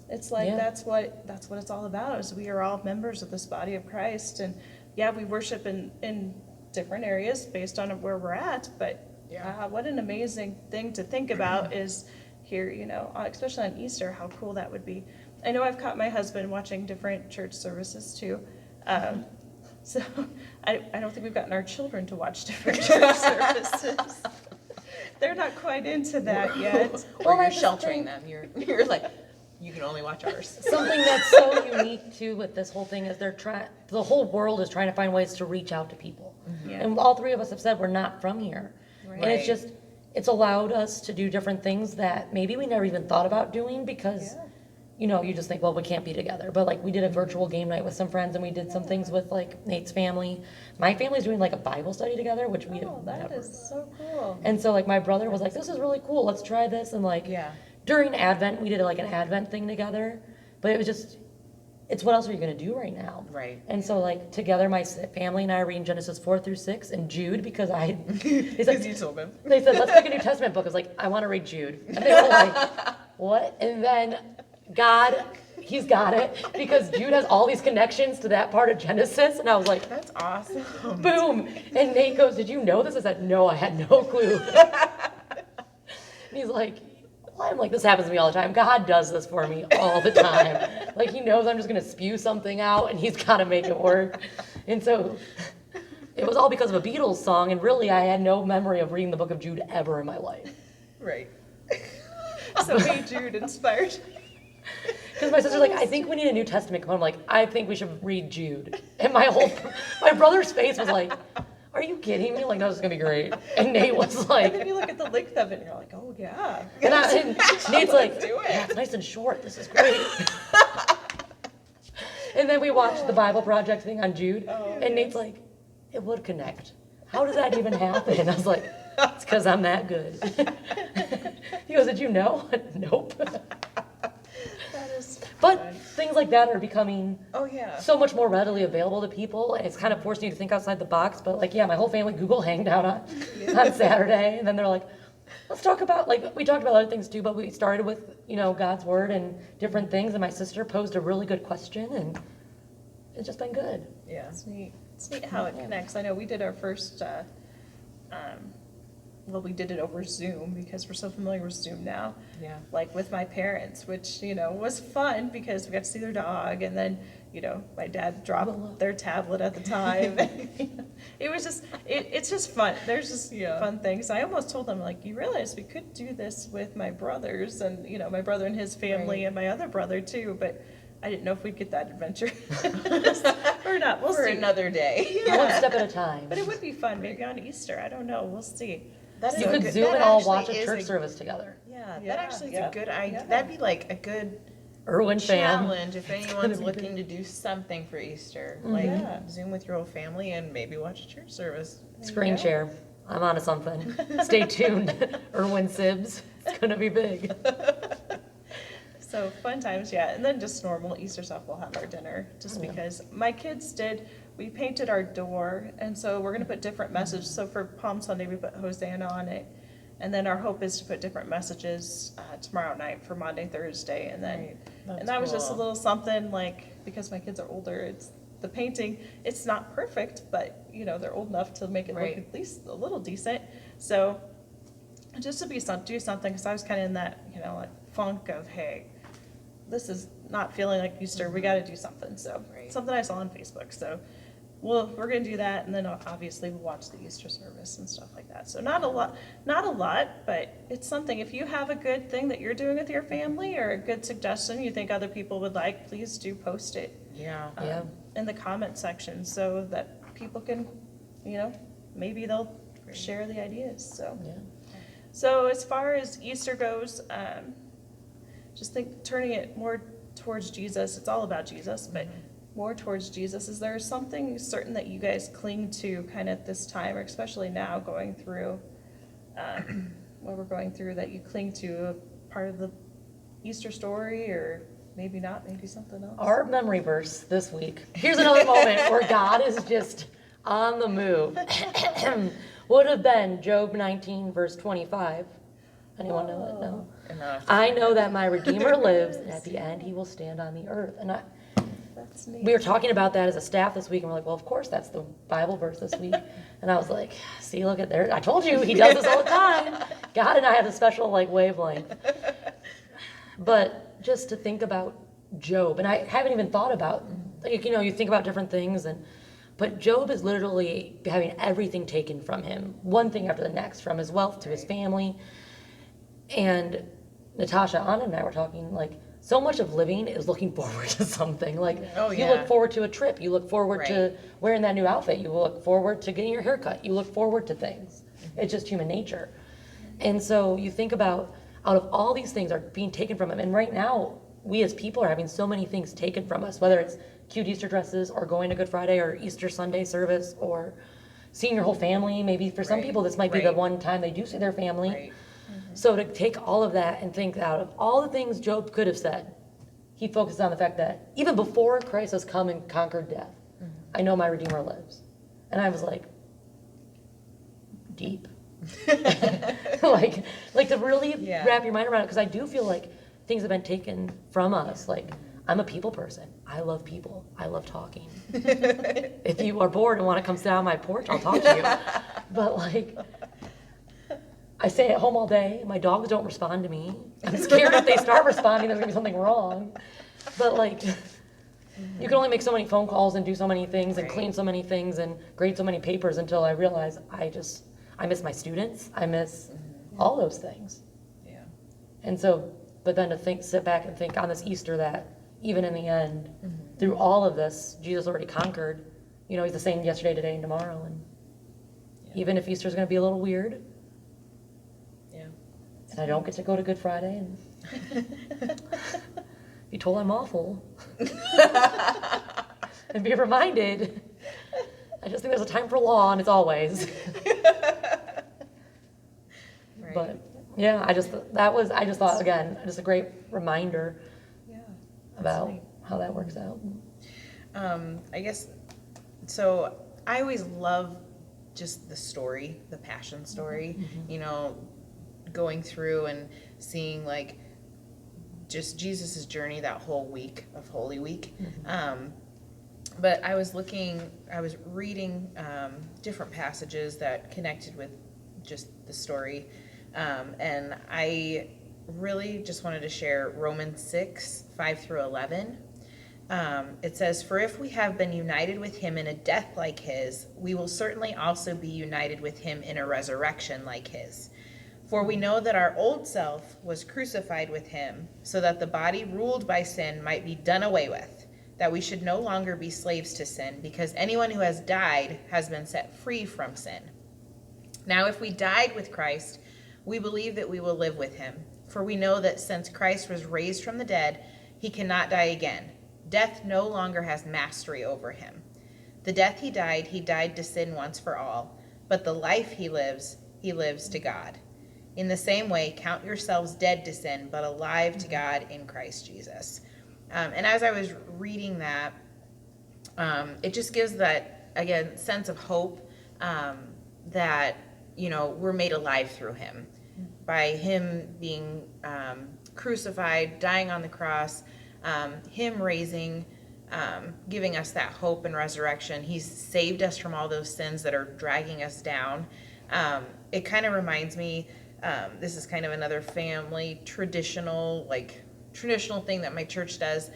Speaker 1: it's like
Speaker 2: Yeah.
Speaker 1: that's what it's all about, is we are all members of this body of Christ, and yeah, we worship in different areas based on where we're at, but
Speaker 3: Yeah.
Speaker 1: what an amazing thing to think about is here, especially on Easter, how cool that would be. I know I've caught my husband watching different church services too. So I don't think we've gotten our children to watch different church services. They're not quite into that yet.
Speaker 3: Or
Speaker 2: Well,
Speaker 3: you're
Speaker 2: that's the
Speaker 3: sheltering
Speaker 2: thing.
Speaker 3: them. You're like, you can only watch ours.
Speaker 2: Something that's so unique too with this whole thing is the whole world is trying to find ways to reach out to people.
Speaker 1: Yeah.
Speaker 2: And all 3 of us have said we're not from here. And
Speaker 3: Right.
Speaker 2: it's allowed us to do different things that maybe we never even thought about doing because, you just think, well, we can't be together. But like we did a virtual game night with some friends, and we did some things with like Nate's family. My family's doing like a Bible study together, which we
Speaker 1: Oh,
Speaker 2: have
Speaker 1: that
Speaker 2: never.
Speaker 1: is so cool.
Speaker 2: And so like my brother was like, this is really cool, let's try this. And like
Speaker 3: Yeah.
Speaker 2: during Advent, we did like an Advent thing together. But it was just, it's what else are you gonna do right now?
Speaker 3: Right.
Speaker 2: And so like together, my family and I are reading Genesis 4-6 and Jude because they
Speaker 3: Because
Speaker 2: said,
Speaker 3: you told them.
Speaker 2: let's pick a New Testament book. I was like, I want to read Jude. And they were like, what? And then God, he's got it because Jude has all these connections to that part of Genesis. And I was like,
Speaker 3: That's awesome.
Speaker 2: boom. And Nate goes, did you know this? I said, no, I had no clue. And he's like, well, I'm like, this happens to me all the time. God does this for me all the time. Like, he knows I'm just going to spew something out and he's got to make it work. And so it was all because of a Beatles song. And really, I had no memory of reading the book of Jude ever in my life.
Speaker 3: Right.
Speaker 1: So Hey Jude inspired.
Speaker 2: Because my sister's like, I think we need a New Testament. I'm like, I think we should read Jude. And my brother's face was like, are you kidding me? Like, no, this is going to be great. And Nate was
Speaker 1: And
Speaker 2: like,
Speaker 1: then you look at the length of it and you're like, oh yeah.
Speaker 2: and Nate's like,
Speaker 3: do it.
Speaker 2: yeah, it's nice and short. This is great. And then we watched the Bible Project thing on Jude. And Nate's like, it would connect. How does that even happen? And I was like, it's because I'm that good. He goes, did you know? Nope.
Speaker 1: That is
Speaker 2: But
Speaker 1: fun.
Speaker 2: things like that are becoming
Speaker 3: Oh, yeah.
Speaker 2: so much more readily available to people, and it's kind of forcing you to think outside the box. But like, yeah, my whole family Google Hangout on Saturday, and then they're like, let's talk about, like, we talked about other things too, but we started with, God's word and different things, and my sister posed a really good question, and it's just been good.
Speaker 3: Yeah.
Speaker 1: It's neat. It's neat how it connects. I know we did our first, we did it over Zoom because we're so familiar with Zoom now.
Speaker 3: Yeah.
Speaker 1: Like with my parents, which, was fun because we got to see their dog, and then, my dad dropped their tablet at the time. It was just, it's just fun. There's just fun things. I almost told them, like, you realize we could do this with my brothers and, my brother and his family
Speaker 3: Right.
Speaker 1: and my other brother too, but I didn't know if we'd get that adventure or not. We'll
Speaker 3: For
Speaker 1: see.
Speaker 3: another day.
Speaker 2: One step at a time.
Speaker 1: But it would be fun, maybe on Easter. I don't know. We'll see.
Speaker 3: That is
Speaker 2: You
Speaker 3: a
Speaker 2: could
Speaker 3: good-
Speaker 2: Zoom
Speaker 3: that
Speaker 2: and all
Speaker 3: actually
Speaker 2: watch a
Speaker 3: is
Speaker 2: church service together.
Speaker 3: Yeah,
Speaker 1: Yeah,
Speaker 3: that actually is
Speaker 1: yeah,
Speaker 3: a good idea.
Speaker 1: yeah.
Speaker 3: That'd be like a good
Speaker 2: Irwin fan.
Speaker 3: challenge if anyone's looking to do something for Easter. Like
Speaker 1: Yeah.
Speaker 3: Zoom with your whole family and maybe watch a church service.
Speaker 2: Screen
Speaker 1: go.
Speaker 2: share. I'm onto something. Stay tuned. Irwin Sibs. It's going to be big.
Speaker 1: So fun times, yeah. And then just normal Easter stuff, we'll have our dinner, just because my kids we painted our door, and so we're gonna put different messages. So for Palm Sunday, we put Hosanna on it. And then our hope is to put different messages tomorrow night for Monday, Thursday, and then,
Speaker 3: That's
Speaker 1: and that was just a
Speaker 3: cool.
Speaker 1: little something, like, because my kids are older, it's, the painting, it's not perfect, but, you know, they're old enough to make it look
Speaker 3: Right.
Speaker 1: at least a little decent. So, just to do something, because I was kind of in that, you know, like funk of, hey, this is not feeling like Easter, we gotta do something, so,
Speaker 3: Right.
Speaker 1: something I saw on Facebook, so, well, we're gonna do that, and then obviously we'll watch the Easter service and stuff like that. So not a lot, but it's something. If you have a good thing that you're doing with your family or a good suggestion you think other people would like, please do post it
Speaker 3: Yeah.
Speaker 2: Yeah.
Speaker 1: in the comment section so that people can, you know, maybe they'll share the ideas. So,
Speaker 2: Yeah.
Speaker 1: so as far as Easter goes, just think turning it more towards Jesus. It's all about Jesus, but more towards Jesus. Is there something certain that you guys cling to kind of at this time, or especially now going through what we're going through, that you cling to, a part of the Easter story, or maybe not, maybe something else?
Speaker 2: Our memory verse this week. Here's another moment where God is just on the move. Would have been Job 19, verse 25. Anyone know that? No.
Speaker 3: Enough.
Speaker 2: I know that my Redeemer lives, and at the end he will stand on the earth. And
Speaker 1: That's neat.
Speaker 2: we were talking about that as a staff this week, and we're like, well, of course, that's the Bible verse this week. And I was like, see, look at there. I told you, he does this all the time. God and I have a special, like, wavelength. But just to think about Job, and I haven't even thought about, like, you know, you think about different things, but Job is literally having everything taken from him, one thing after the next, from his wealth to his family. And Natasha, Anna, and I were talking, like, so much of living is looking forward to something. Like,
Speaker 3: Oh,
Speaker 2: you
Speaker 3: yeah.
Speaker 2: look forward to a trip. You look forward to
Speaker 3: Right.
Speaker 2: wearing that new outfit. You look forward to getting your hair cut. You look forward to things. It's just human nature. And so you think about, out of all these things are being taken from him. And right now, we as people are having so many things taken from us, whether it's cute Easter dresses or going to Good Friday or Easter Sunday service or seeing your whole family. Maybe for some
Speaker 3: Right.
Speaker 2: people, this might be the
Speaker 3: Right.
Speaker 2: one time they do see their family.
Speaker 3: Right.
Speaker 2: So to take all of that and think out of all the things Job could have said, he focused on the fact that even before Christ has come and conquered death, I know my Redeemer lives. And I was like, deep. like to really
Speaker 3: Yeah.
Speaker 2: wrap your mind around it, because I do feel like things have been taken from us. Like, I'm a people person. I love people. I love talking. If you are bored and want to come sit down on my porch, I'll talk to you. But like, I stay at home all day. My dogs don't respond to me. I'm scared if they start responding, there's gonna be something wrong. But like, you can only make so many phone calls and do so many things and
Speaker 3: Right.
Speaker 2: clean so many things and grade so many papers until I realize I miss my students. I miss all those things.
Speaker 3: Yeah.
Speaker 2: And so, but then to sit back and think on this Easter that even in the end, through all of this, Jesus already conquered. You know, he's the same yesterday, today, and tomorrow. And even if Easter's going to be a little weird,
Speaker 3: Yeah.
Speaker 2: and I don't get to go to Good Friday, and be told I'm awful, and be reminded, I just think there's a time for law, and it's always.
Speaker 3: Right.
Speaker 2: But yeah, I just thought, again, just a great reminder
Speaker 3: Yeah.
Speaker 2: about
Speaker 3: neat.
Speaker 2: how that works out.
Speaker 3: I guess, so I always love just the story, the passion story, you know, going through and seeing like just Jesus's journey that whole week of Holy Week. But I was reading different passages that connected with just the story. And I really just wanted to share Romans 6, 5 through 11. It says, "For if we have been united with him in a death like his, we will certainly also be united with him in a resurrection like his. For we know that our old self was crucified with him, so that the body ruled by sin might be done away with, that we should no longer be slaves to sin, because anyone who has died has been set free from sin. Now if we died with Christ, we believe that we will live with him. For we know that since Christ was raised from the dead, he cannot die again. Death no longer has mastery over him. The death he died to sin once for all. But the life he lives to God. In the same way, count yourselves dead to sin, but alive to God in Christ Jesus. And as I was reading that, it just gives that, again, sense of hope, that, we're made alive through him. By him being crucified, dying on the cross, him raising, giving us that hope and resurrection. He's saved us from all those sins that are dragging us down. It kind of reminds me, this is kind of another family traditional thing that my church does.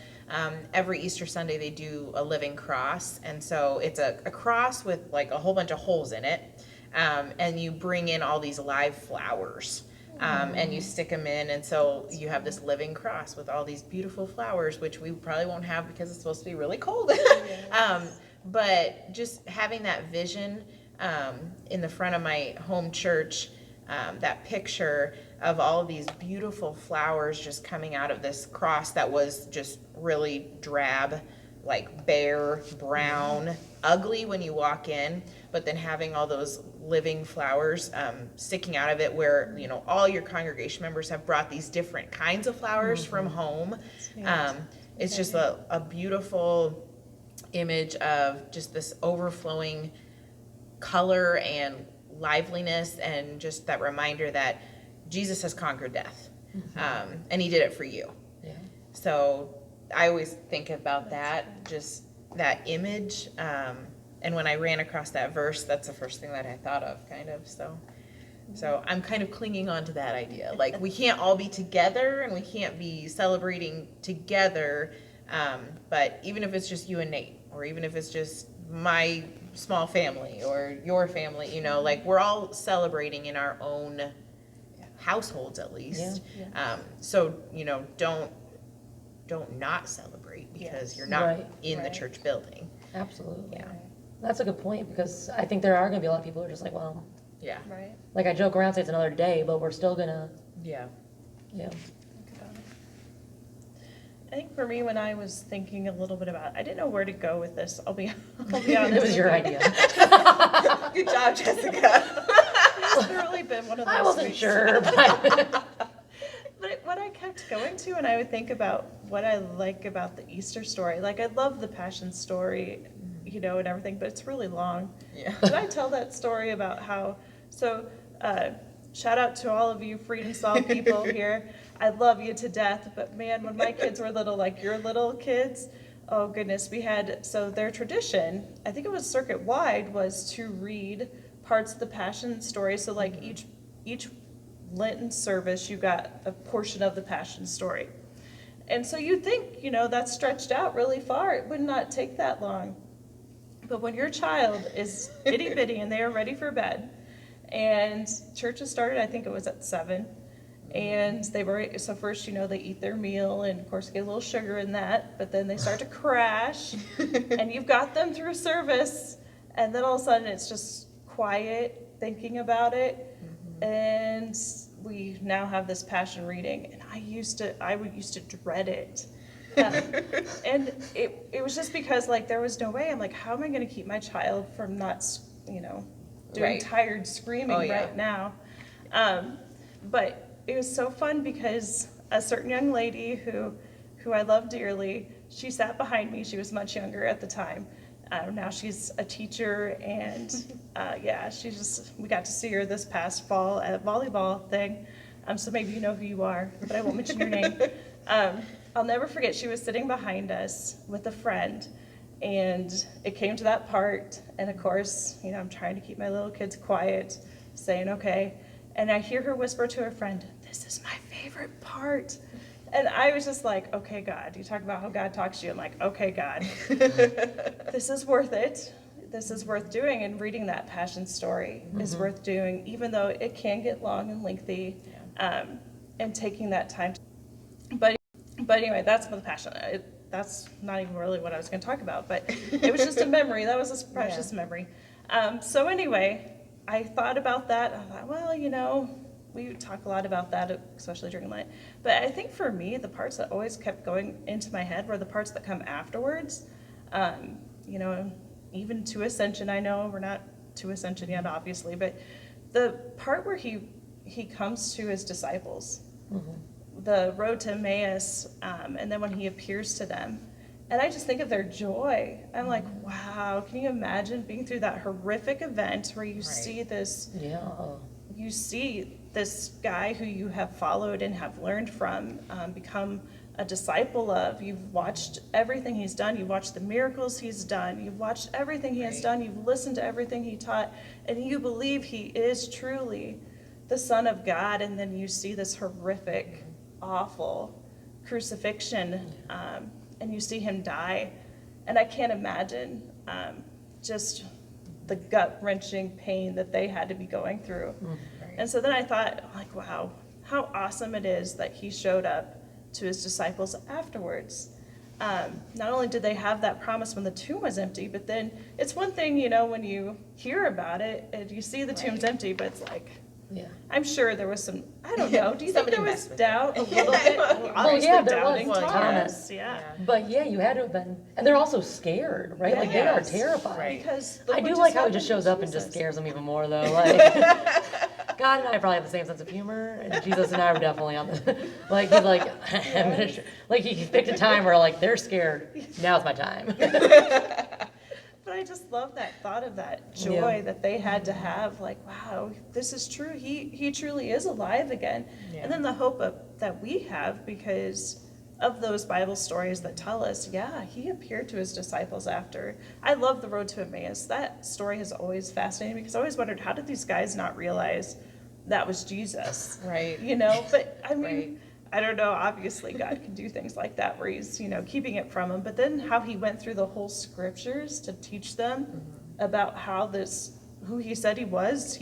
Speaker 3: Every Easter Sunday they do a living cross, and so it's a cross with like a whole bunch of holes in it, and you bring in all these live flowers, and you stick them in, and so you have this living cross with all these beautiful flowers, which we probably won't have because it's supposed to be really cold. But just having that vision in the front of my home church, that picture of all of these beautiful flowers just coming out of this cross that was just really drab, like bare, brown, ugly when you walk in, but then having all those living flowers sticking out of it, where all your congregation members have brought these different kinds of flowers from home. It's just a beautiful image of just this overflowing color and liveliness, and just that reminder that Jesus has conquered death, and he did it for you.
Speaker 2: Yeah.
Speaker 3: So I always think about that, just that image, and when I ran across that verse, that's the first thing that I thought of, kind of. So I'm kind of clinging on to that idea. Like, we can't all be together and we can't be celebrating together, but even if it's just you and Nate, or even if it's just my small family or your family, like, we're all celebrating in our own households, at least. So don't not celebrate because you're not in the church building.
Speaker 2: Absolutely.
Speaker 3: Yeah.
Speaker 2: That's a good point, because I think there are going to be a lot of people who are just like, well,
Speaker 3: Yeah.
Speaker 1: Right.
Speaker 2: like I joke around, say it's another day, but we're still gonna,
Speaker 3: Yeah.
Speaker 2: yeah.
Speaker 1: Think about it. I think for me, when I was thinking a little bit about, I didn't know where to go with this. I'll be honest.
Speaker 2: It was your
Speaker 1: with you.
Speaker 2: idea.
Speaker 3: Good job, Jessica.
Speaker 1: It's really been one of those
Speaker 2: I wasn't
Speaker 1: weeks.
Speaker 2: sure, but
Speaker 1: But what I kept going to, and I would think about what I like about the Easter story. Like, I love the Passion story, and everything, but it's really long.
Speaker 3: Yeah.
Speaker 1: Did I tell that story about how, shout out to all of you Freedom Song people here. I love you to death, but man, when my kids were little, like your little kids, oh goodness, their tradition, I think it was circuit wide, was to read parts of the Passion story. So like each Lenten service, you got a portion of the Passion story. And so you'd think, that's stretched out really far. It would not take that long. But when your child is itty bitty and they are ready for bed, and churches started, I think it was at 7, and so first, they eat their meal, and of course get a little sugar in that, but then they start to crash, and you've got them through service, and then all of a sudden it's just quiet, thinking about it, and we now have this Passion reading, and I used to dread it. And it was just because, like, there was no way. I'm like, how am I going to keep my child from not, doing tired screaming right now? But it was so fun because a certain young lady who I love dearly, she sat behind me. She was much younger at the time. Now she's a teacher, and we got to see her this past fall at a volleyball thing. So maybe you know who you are, but I won't mention your name. I'll never forget, she was sitting behind us with a friend, and it came to that part, and of course, I'm trying to keep my little kids quiet, saying okay, and I hear her whisper to her friend, "This is my favorite part." And I was just like, okay, God, you talk about how God talks to you. I'm like, okay, God, this is worth it. This is worth doing, and reading that Passion story is worth doing, even though it can get long and lengthy, and taking that time. But anyway, that's for the Passion. That's not even really what I was going to talk about, but it was just a memory. That was a precious memory. So anyway, I thought about that. I thought, well, we talk a lot about that, especially during Lent. But I think for me, the parts that always kept going into my head were the parts that come afterwards. Even to Ascension, I know we're not to Ascension yet, obviously, but the part where he he comes to his disciples.
Speaker 2: Mm-hmm.
Speaker 1: The road to Emmaus, and then when he appears to them. And I just think of their joy. I'm like, wow, can you imagine being through that horrific event where you see this,
Speaker 2: Yeah.
Speaker 1: you see this guy who you have followed and have learned from become a disciple of. You've watched everything he's done. You've watched the miracles he's done. You've watched everything he has done. You've listened to everything he taught. And you believe he is truly the Son of God. And then you see this horrific, awful crucifixion, and you see him die. And I can't imagine just the gut-wrenching pain that they had to be going through. And so then I thought, like, wow, how awesome it is that he showed up to his disciples afterwards. Not only did they have that promise when the tomb was empty, but then it's one thing, you know, when you hear about it and you see the tomb's empty, but it's like,
Speaker 2: Yeah.
Speaker 1: I'm sure there was some, I don't know, do you think
Speaker 3: Somebody
Speaker 1: there was
Speaker 3: messed with
Speaker 1: doubt a little bit? Well, obviously
Speaker 2: yeah, there
Speaker 1: doubting
Speaker 2: was
Speaker 1: Thomas,
Speaker 2: Thomas.
Speaker 1: yeah.
Speaker 2: But yeah, you had to have been, and they're also scared, right? Like they are
Speaker 1: Yes.
Speaker 2: terrified.
Speaker 3: Right.
Speaker 1: Because
Speaker 2: I
Speaker 1: look
Speaker 2: do
Speaker 1: what
Speaker 2: like how he
Speaker 1: happened
Speaker 2: just
Speaker 1: to
Speaker 2: shows up and just
Speaker 1: Jesus.
Speaker 2: scares them even more, though. Like, God and I probably have the same sense of humor, and Jesus and I were definitely on the, like, he's like, I'm gonna like, he picked a time where, like, they're scared. Now's my time.
Speaker 1: But I just love that thought of that
Speaker 2: Yeah.
Speaker 1: joy that they had to have, like, wow, this is true. He truly is alive again.
Speaker 3: Yeah.
Speaker 1: And then the hope that we have because of those Bible stories that tell us, yeah, he appeared to his disciples after. I love the road to Emmaus. That story has always fascinated me because I always wondered, how did these guys not realize that was Jesus?
Speaker 3: Right.
Speaker 1: You know, but I mean,
Speaker 3: Right.
Speaker 1: I don't know, obviously God can do things like that where he's, you know, keeping it from them, but then how he went through the whole scriptures to teach them about how this, who he said he was,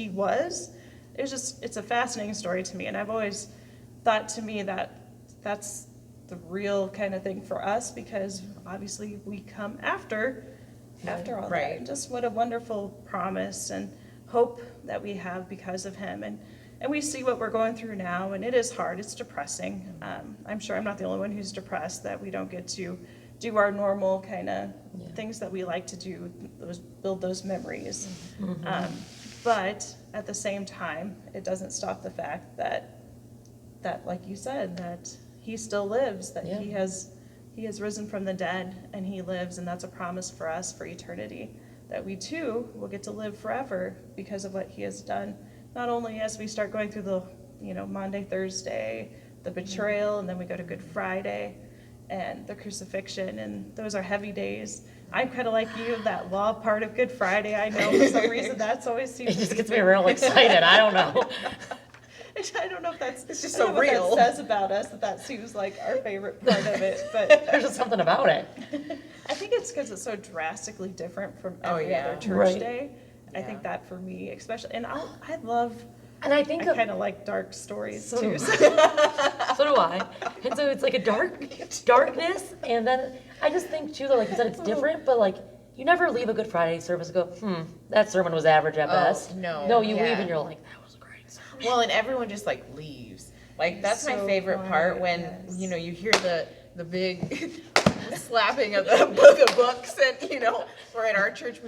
Speaker 1: it's a fascinating story to me. And I've always thought to me that that's the real kind of thing for us because obviously we come after all that.
Speaker 3: Right.
Speaker 1: And just what a wonderful promise and hope that we have because of him. And we see what we're going through now, and it is hard. It's depressing. I'm sure I'm not the only one who's depressed that we don't get to do our normal kind of things that we like to do, build those memories. But at the same time, it doesn't stop the fact that like you said, that he still lives, that
Speaker 2: Yeah.
Speaker 1: he has risen from the dead, and he lives, and that's a promise for us for eternity, that we too will get to live forever because of what he has done. Not only as we start going through the, you know, Maundy, Thursday, the betrayal, and then we go to Good Friday and the crucifixion, and those are heavy days. I'm kind of like you, that law part of Good Friday. I know for some reason that's always seems
Speaker 2: It just gets me real excited. I don't know.
Speaker 1: I don't know if that's
Speaker 3: It's just
Speaker 1: I don't
Speaker 3: so
Speaker 1: know what
Speaker 3: real.
Speaker 1: that says about us that seems like our favorite part of it, but
Speaker 2: There's just something about it.
Speaker 1: I think it's because it's so drastically different from
Speaker 3: Oh,
Speaker 1: every
Speaker 3: yeah.
Speaker 1: other church
Speaker 2: Right.
Speaker 1: day. I
Speaker 3: Yeah.
Speaker 1: think that for me, especially, and I love,
Speaker 2: And I
Speaker 1: I
Speaker 2: think
Speaker 1: kind of like dark stories
Speaker 2: So
Speaker 1: too.
Speaker 2: do so do I. And so it's like a darkness, and then I just think too that, like you said, it's different, but like you never leave a Good Friday service and go, that sermon was average at best.
Speaker 3: no,
Speaker 2: No, you
Speaker 3: yeah.
Speaker 2: leave and you're like, that was a great sermon.
Speaker 3: Well, and everyone just like leaves. Like that's my
Speaker 1: So
Speaker 3: favorite part
Speaker 1: quiet,
Speaker 3: when
Speaker 1: yes.
Speaker 3: you know you hear the big slapping of the books, and you know, or at our church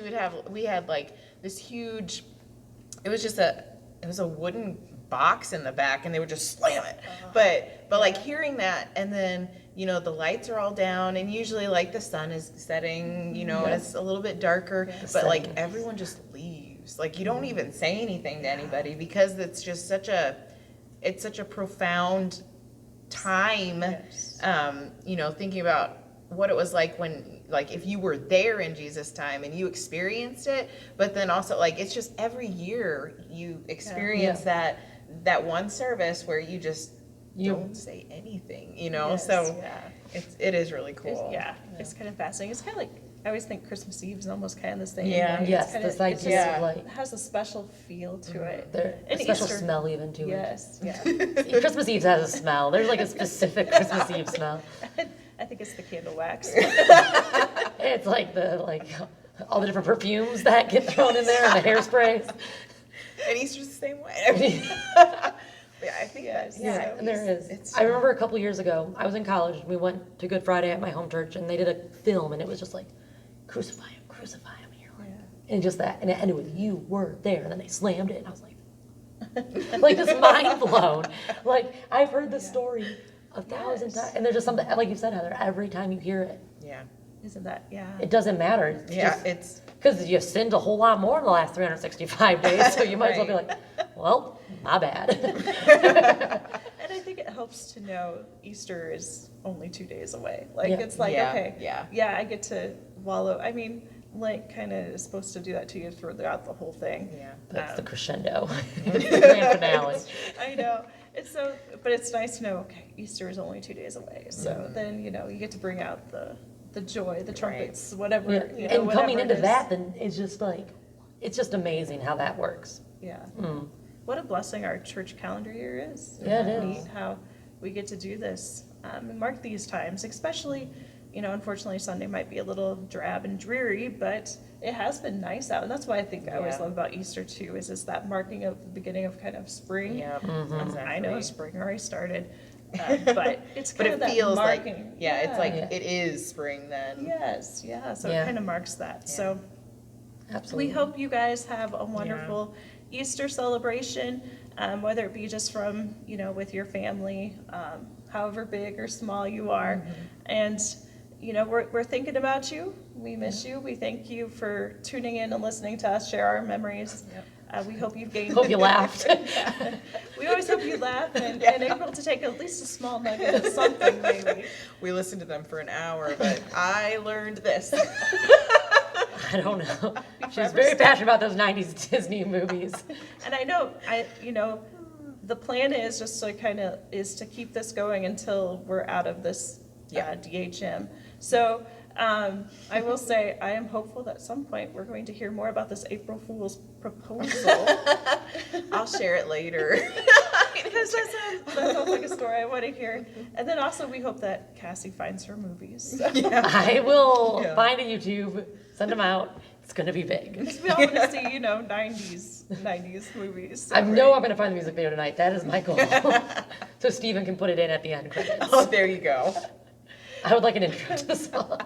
Speaker 3: we had like this huge. It was a wooden box in the back, and they would just slam it. But like hearing that, and then you know the lights are all down, and usually like the sun is setting, you know, and it's a little bit darker. But like
Speaker 2: setting.
Speaker 3: everyone just leaves. Like you don't even say anything to anybody because it's just such a profound time.
Speaker 1: Yes.
Speaker 3: You know, thinking about what it was like when, like, if you were there in Jesus' time and you experienced it, but then also, like, it's just every year you experience that one service where you just don't say anything, you know?
Speaker 1: Yes,
Speaker 3: So
Speaker 1: yeah.
Speaker 3: it is really cool.
Speaker 1: It's kind of fascinating. It's kind of like, I always think Christmas Eve is almost kind of the same.
Speaker 3: Yeah.
Speaker 1: way. It's
Speaker 2: Yes,
Speaker 1: kinda-
Speaker 2: this
Speaker 1: it's
Speaker 2: idea
Speaker 1: just-
Speaker 2: of
Speaker 1: It
Speaker 2: like,
Speaker 1: has a special feel to it.
Speaker 2: there, a
Speaker 1: And
Speaker 2: special
Speaker 1: Easter-
Speaker 2: smell even to
Speaker 1: Yes, yeah.
Speaker 2: it. Christmas Eve has a smell. There's like a specific Christmas Eve smell.
Speaker 1: I think it's the candle wax.
Speaker 2: It's like all the different perfumes that get thrown in there and the hairsprays.
Speaker 3: And Easter's the same way. I mean, yeah, I think
Speaker 1: Yes.
Speaker 3: that,
Speaker 2: Yeah, and there is.
Speaker 3: It's
Speaker 2: I remember a couple years ago, I was in college, and we went to Good Friday at my home church, and they did a film, and it was just like, crucify him here.
Speaker 1: Yeah.
Speaker 2: And just that, and it ended with, you were there, and then they slammed it, and I was like, Like, just mind blown. Like, I've heard this story 1,000 times, and there's just something, like you said, Heather, every time you hear it,
Speaker 3: Yeah.
Speaker 1: Isn't that, yeah.
Speaker 2: it doesn't matter. It's
Speaker 3: Yeah,
Speaker 2: just-
Speaker 3: it's,
Speaker 2: Because you sinned a whole lot more in the last 365 days, so you might as well be like, well, my bad.
Speaker 1: And I think it helps to know Easter is only 2 days away. Like,
Speaker 2: Yeah.
Speaker 1: it's like,
Speaker 3: Yeah,
Speaker 1: okay,
Speaker 3: yeah.
Speaker 1: I get to wallow. I mean, Lent kind of is supposed to do that to you throughout the whole thing.
Speaker 3: yeah.
Speaker 2: That's the crescendo. The grand finale.
Speaker 1: I know. It's so, but it's nice to know, okay, Easter is only 2 days away. So then, you know, you get to bring out the joy, the trumpets, whatever.
Speaker 2: Yeah.
Speaker 1: You know,
Speaker 2: And coming
Speaker 1: whatever
Speaker 2: into
Speaker 1: it is.
Speaker 2: that, then it's just like, it's just amazing how that works.
Speaker 1: Yeah.
Speaker 2: Mm.
Speaker 1: What a blessing our church calendar year is.
Speaker 2: Yeah, it
Speaker 1: Neat
Speaker 2: is.
Speaker 1: how we get to do this and mark these times, especially, you know, unfortunately Sunday might be a little drab and dreary, but it has been nice out. And that's why I think I always
Speaker 3: Yeah.
Speaker 1: love about Easter too, is that marking of the beginning of kind of spring.
Speaker 3: Yeah.
Speaker 1: I know
Speaker 3: Exactly.
Speaker 1: spring already started, but it's
Speaker 3: But
Speaker 1: kind of
Speaker 3: it
Speaker 1: that
Speaker 3: feels like,
Speaker 1: marking.
Speaker 3: yeah, it's like,
Speaker 2: Yeah.
Speaker 3: it is spring then.
Speaker 1: Yes, yeah, so
Speaker 2: Yeah.
Speaker 1: it kind of marks that.
Speaker 3: Yeah.
Speaker 1: So
Speaker 2: Absolutely.
Speaker 1: we hope you guys have a wonderful Easter celebration, whether it be just from, you know, with your family, however big or small you are. And, you know, we're thinking about you. We miss you. We thank you for tuning in and listening to us share our memories. We hope you've gained.
Speaker 2: Hope you laughed.
Speaker 1: We always hope you laugh and able to take at least a small nugget of something, maybe.
Speaker 3: We listened to them for an hour, but I learned this.
Speaker 2: I don't know. She's very passionate about those 90s Disney movies.
Speaker 1: And I know, you know, the plan is just to is to keep this going until we're out of this DHM. So I will say, I am hopeful that at some point we're going to hear more about this April Fool's proposal.
Speaker 3: I'll share it later.
Speaker 1: Because that sounds like a story I want to hear. And then also we hope that Cassie finds her movies.
Speaker 2: I will
Speaker 3: Yeah.
Speaker 2: find a YouTube, send them out. It's going to be big.
Speaker 1: Because we all want to see, you know, 90s movies. So
Speaker 2: I know I'm going to find the music video tonight. That is my goal. So Steven can put it in at the end credits.
Speaker 3: Oh, there you go.
Speaker 2: I would like an intro to the song.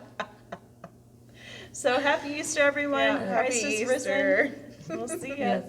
Speaker 1: So happy Easter, everyone.
Speaker 3: Yeah,
Speaker 1: Christ
Speaker 3: happy
Speaker 1: is
Speaker 3: Easter.
Speaker 1: risen. We'll see you.
Speaker 2: Yes.